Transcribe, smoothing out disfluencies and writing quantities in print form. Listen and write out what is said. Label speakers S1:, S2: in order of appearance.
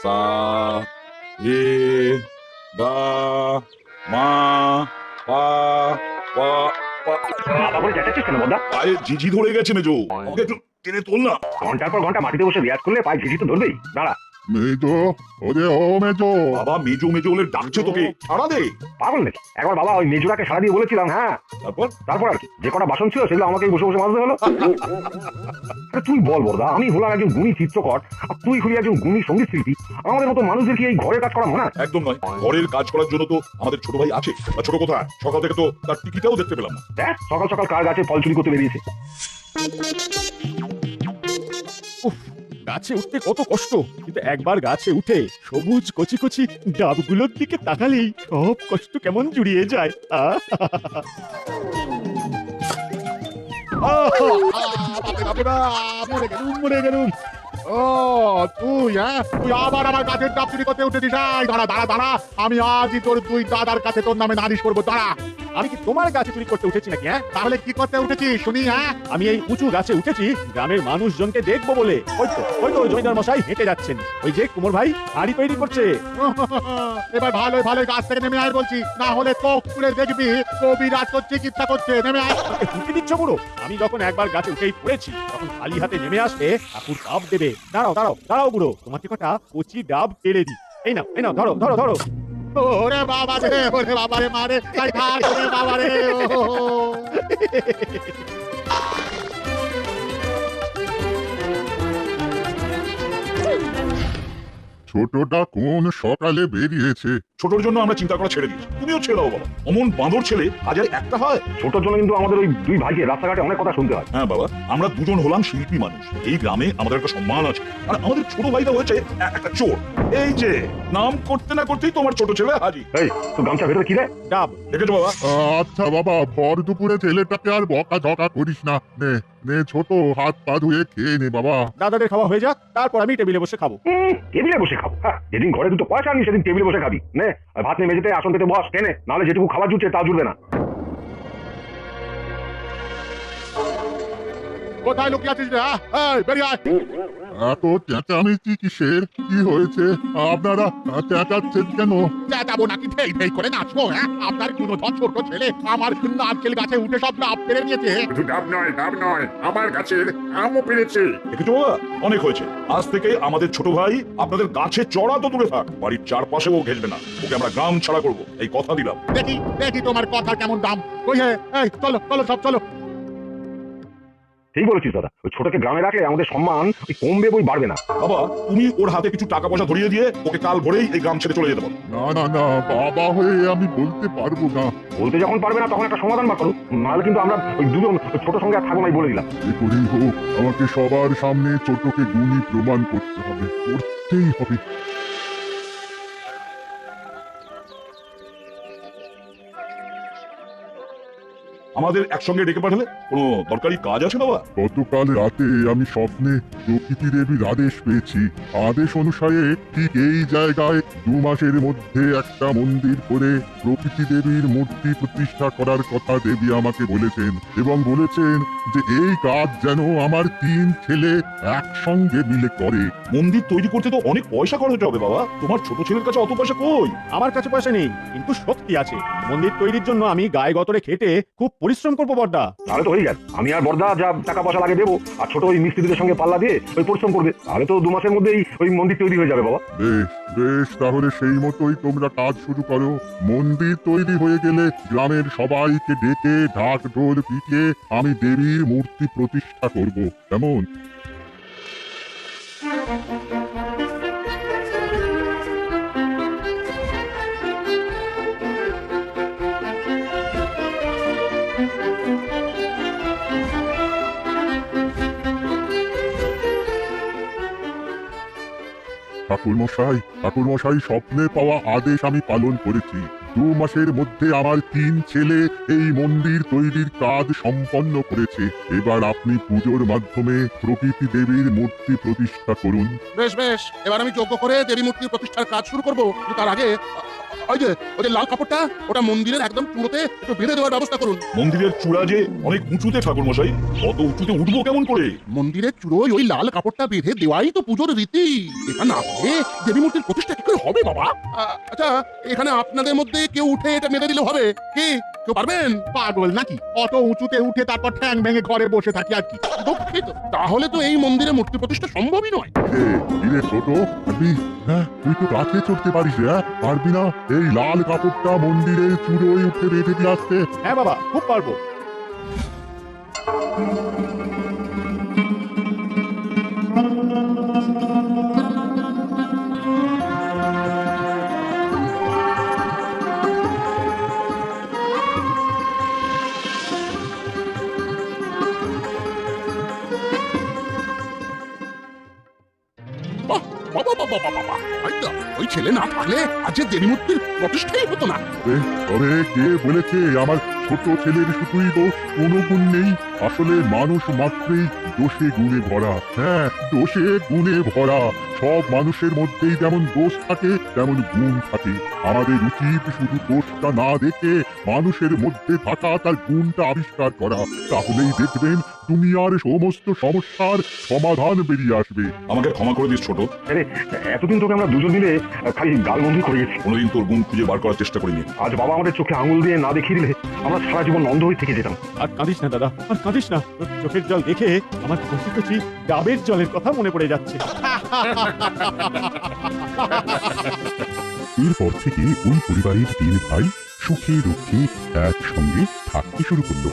S1: সা রে গা মা পা পা পা।
S2: বাবা বলে চেঁচাচ্ছিস কেন বদা?
S1: পায়ে ঝিঝি ধরে গেছে মেজো, আমাকে একটু টেনে তোল না।
S2: ঘন্টার পর ঘন্টা মাটিতে বসে রিয়াজ করলে পায়ে ঝিঝি তো ধরবেই। দাঁড়া।
S3: মেজো, ওরে ও মেজো।
S1: বাবা মেজো মেজো বলে ডাকছে তোকে, ছাড়া দে।
S2: পাগল নাকি? একবার বাবা ওই মেজুরাকে সারা দিয়ে বলেছিলাম, হ্যাঁ
S1: তারপর
S2: আর কি, যে কটা বাসন ছিল সেগুলো আমাকে বসে বসে মাজতে হলো। আরে তুই বল বড়দা, আমি হলাম একজন গুণী চিত্রকর আর তুই হলি একজন গুণী সঙ্গীত শিল্পী। আমাদের মতো মানুষদের কি এই ঘরের কাজ করা মনে হয়?
S1: একদম নয়, ঘরের কাজ করার জন্য তো আমাদের ছোট ভাই আছে। আর ছোট কোথায়? সকাল থেকে তো তার টিকিটাও দেখতে পেলাম না।
S2: দেখ সকাল সকাল কার গাছে ফল চুরি করতে বেরিয়েছে।
S4: গাছে উঠতে কত কষ্ট, কিন্তু একবার গাছে উঠে সবুজ কচি কচি ডাবগুলোর দিকে তাকালেই সব কষ্ট কেমন জুড়িয়ে যায়। মরে গেলুম।
S3: ও তুই, হ্যাঁ তুই আবার আমার গাছের ডাব চুরি করতে উঠেছিস? দাঁড়া দাঁড়া দাঁড়া, আমি আজই তোর দুই দাদার কাছে তোর নামে নালিশ করবো। দাঁড়া।
S4: আমি কি তোমার গাছে চুরি করতে উঠেছি নাকি? হ্যাঁ,
S3: তাহলে কি করতে উঠেছিস শুনি? হ্যাঁ,
S4: আমি এই উঁচু গাছে উঠেছি গ্রামের মানুষজনকে দেখবো বলে। ওই তো জমিদার মশাই হেঁটে যাচ্ছেন, ওই যে কুমোর ভাই হাড়ি তৈরি করছে।
S3: এবার ভালোই ভালোই গাছ থেকে নেমে আয় বলছি, না হলে চোখ খুলে দেখবি কবিরাজ তোর চিকিৎসা করছে। নেমে আয়।
S4: ফুটে দিচ্ছ বুড়ো? আমি যখন একবার গাছে উঠেই পড়েছি তখন খালি হাতে নেমে আসবে ঠাকুর ডাব দেবে। দাঁড়াও দাঁড়াও দাঁড়াও বুড়ো, তোমাকে কটা কচি ডাব টেরে দিই। এই নাও ধরো ধরো ধরো।
S3: ওরে বাবা রে, ওরে বাবা রে, মারে ওরে বাবা রে। ছোটটা কোন সকালে বেরিয়েছে?
S1: ছোটর জন্য আমরা চিন্তা করা ছেড়ে দিয়েছি, তুমিও ছেড়ে দাও বাবা। অমন বাঁদর ছেলে হাজার একটা হয়।
S2: ছোটর জন্য কিন্তু আমাদের ওই দুই ভাইকে রাস্তাঘাটে অনেক কথা শুনতে হয়।
S1: হ্যাঁ বাবা, আমরা দুজন হলাম শিল্পী মানুষ, এই গ্রামে আমাদের একটা সম্মান আছে। আর আমাদের ছোট ভাইটা হয়েছে একটা চোর। এই যে নাম করতে না করতেই তোমার ছোট ছেলে হাজির।
S2: এই তো গামছা ভেতরে কি রে?
S4: ডাব।
S1: দেখেছো বাবা?
S3: আচ্ছা বাবা, ভর দুপুরে ছেলেটাকে আর বকা ঝকা করিস না। নে নে ছোট, হাত পা ধুয়ে খেয়ে নে বাবা।
S4: দাদাদের খাওয়া হয়ে যাক, তারপর আমি টেবিলে বসে খাবো।
S2: টেবিলে বসে খাবো? হ্যাঁ, যেদিন ঘরে দুটো পয়সা আনি সেদিন টেবিলে বসে খাবি। নে ভাত নিয়ে মেঝেতে আসন পেতে বস, টেনে, নাহলে যেটুকু খাবার জুটছে তা জুটবে না।
S3: কোথায় লুকিয়ে আছিস রে? এই বেরিয়ে আয়। এত চেঁচামেচি কিসের? কি হয়েছে? আপনারা চেঁচাচ্ছেন কেন? চেঁচাবো নাকি ঢেই ঢেই করে নাচবো? হ্যাঁ, আপনার গুণধর ছোট ছেলে আমার নারকেল গাছে উঠে সব ডাব পেরে নিয়েছে।
S5: শুধু ডাব নয়, আমার গাছের আমও পেরেছে।
S1: দেখেছো বাবা, অনেক হয়েছে। আজ থেকে আমাদের ছোট ভাই আপনাদের গাছে চড়া তো দূরে থাক, বাড়ির চারপাশেও ঘেসবে না। ওকে আমরা গ্রাম ছাড়া করবো, এই কথা দিলাম।
S3: দেখি দেখি তোমার কথা কেমন দাম। ওই হে, এই চলো চলো সব চলো।
S2: ঠিক বলেছিস দাদা, ওই ছোটকে গ্রামে রাখলে আমাদের সম্মান ওই কমবে বই বাড়বে না।
S1: বাবা, তুমি ওর হাতে কিছু টাকা পয়সা ধরিয়ে দিয়ে ওকে কাল ভোরেই এই গ্রাম ছেড়ে চলে যেতে পারো।
S3: না না না, বাবা হয়ে আমি বলতে পারবো না।
S2: বলতে যখন পারবে না তখন একটা সমাধান বা করো, নাহলে কিন্তু আমরা ওই দুজন ছোট সঙ্গে আর থাকবো নাই বলে দিলাম।
S3: যে করেই হোক আমাকে সবার সামনে ছোটকে গুণী প্রমাণ করতে হবে, করতেই হবে।
S1: আমাদের একসঙ্গে ডেকে পাঠালে কোনো দরকারি কাজ আছে বাবা?
S3: গতকাল রাতে আমি স্বপ্নে প্রকৃতি দেবীর আদেশ পেয়েছি। আদেশ অনুসারে ঠিক এই জায়গায় 2 মাসের মধ্যে একটা মন্দির করে প্রকৃতি দেবীর মূর্তি প্রতিষ্ঠা করার কথা দেবী আমাকে বলেছেন, এবং বলেছেন যে এই কাজ যেন আমার 3 ছেলে একসঙ্গে মিলে করে।
S1: মন্দির তৈরি করতে তো অনেক পয়সা খরচ হবে বাবা, তোমার ছোট ছেলের কাছে অত পয়সা কই?
S4: আমার কাছে পয়সা নেই, কিন্তু শক্তি আছে। মন্দির তৈরির জন্য আমি গায়ে গতরে খেটে খুব পরিশ্রম করবো বড়দা।
S2: তাহলে তো হয়ে গেছে, আমি আর বর্দা যা টাকা পয়সা লাগে দেবো, আর ছোট ওই মিস্ত্রিদের সঙ্গে পাল্লা দিয়ে ওই পরিশ্রম করবে। তাহলে তো 2 মাসের মধ্যেই ওই মন্দির তৈরি হয়ে যাবে বাবা।
S3: বেশ বেশ, তাহলে সেই মতোই তোমরা কাজ শুরু করো। মন্দির তৈরি হয়ে গেলে গ্রামের সবাইকে ডেকে ঢাক ঢোল পিটিয়ে আমি দেবীর মূর্তি প্রতিষ্ঠা করব, কেমন? ঠাকুরমশাই, স্বপ্নে পাওয়া আদেশ আমি পালন করেছি। 2 মাসের মধ্যে আমার 3 ছেলে এই মন্দির তৈরির কাজ সম্পন্ন করেছে। এবার আপনি পুজোর মাধ্যমে প্রকৃতি দেবীর মূর্তি প্রতিষ্ঠা করুন।
S6: বেশ বেশ, এবার আমি যোগ্য করে দেবী মূর্তি প্রতিষ্ঠার কাজ শুরু করব। তার আগে
S5: ওই যে লাল কাপড়টা ওটা মন্দিরের একদম চূড়োতে একটু বেঁধে দেওয়ার ব্যবস্থা করুন।
S1: মন্দিরের চূড়া যে অনেক উঁচুতে ঠাকুর মশাই, অত উঁচুতে উঠবো কেমন করে?
S5: মন্দিরের চূড়োয় ওই লাল কাপড়টা বেঁধে দেওয়াই তো পুজোর রীতি। এটা না হলে দেবী মূর্তির প্রতিষ্ঠা কি করে হবে বাবা? আচ্ছা, এখানে আপনাদের মধ্যে কেউ উঠে এটা বেঁধে দিলে হবে কি? কেউ পারবেন?
S4: পাগল নাকি? অত উঁচুতে উঠে তারপর ঠ্যাং ভেঙে ঘরে বসে থাকি আর কি।
S5: দুঃখিত, তাহলে তো এই মন্দিরে মূর্তি প্রতিষ্ঠা সম্ভবই নয়।
S3: কিরে ছোট, পারবি? হ্যাঁ, তুই তো গাছে চড়তে পারিস, হ্যাঁ? পারবি না এই লাল কাপড়টা মন্দিরের চূড়োয় উঠে বেঁধে দিয়ে আসতে?
S4: হ্যাঁ বাবা, খুব পারবো।
S5: বাহ, বাবা বাবা বাবা বাবা, আচ্ছা, ওই ছেলে না থাকলে আজ যে দেবী মূর্তির প্রতিষ্ঠাই হতো না।
S3: তবে কে বলেছে আমার ছোট ছেলের শুধুই দোষ, কোনো গুণ নেই? আসলে মানুষ মাত্রই দোষে গুণে ভরা। হ্যাঁ, দোষে গুণে ভরা। সব মানুষের মধ্যেই যেমন দোষ থাকে তেমন গুণ থাকে। আমাদের উচিত শুধু দোষটা না দেখে মানুষের মধ্যে থাকা তার গুণটা আবিষ্কার করা। তাহলেই দেখবেন দুনিয়ার সমস্ত সমস্যার সমাধান বেরিয়ে আসবে।
S1: আমাকে ক্ষমা করে দিস ছোট,
S2: আরে এতদিন তোকে আমরা দুজন মিলে খালি গালবন্ধই করে গেছি।
S1: কোনোদিন তোর গুণ খুঁজে বার করার চেষ্টা করিনি।
S2: আজ বাবা আমাদের চোখে আঙুল দিয়ে না দেখিয়ে দিলে আমরা সারা জীবন অন্ধ হয়ে থেকে যেতাম।
S4: আর কাঁদিস না দাদা, আর কাঁদিস না। তোর চোখের জল দেখে আমার কচি কচি ডাবের জলের কথা মনে পড়ে যাচ্ছে।
S3: এরপর থেকে ওই পরিবারের 3 ভাই সুখে দুঃখে একসঙ্গে থাকতে শুরু করলো।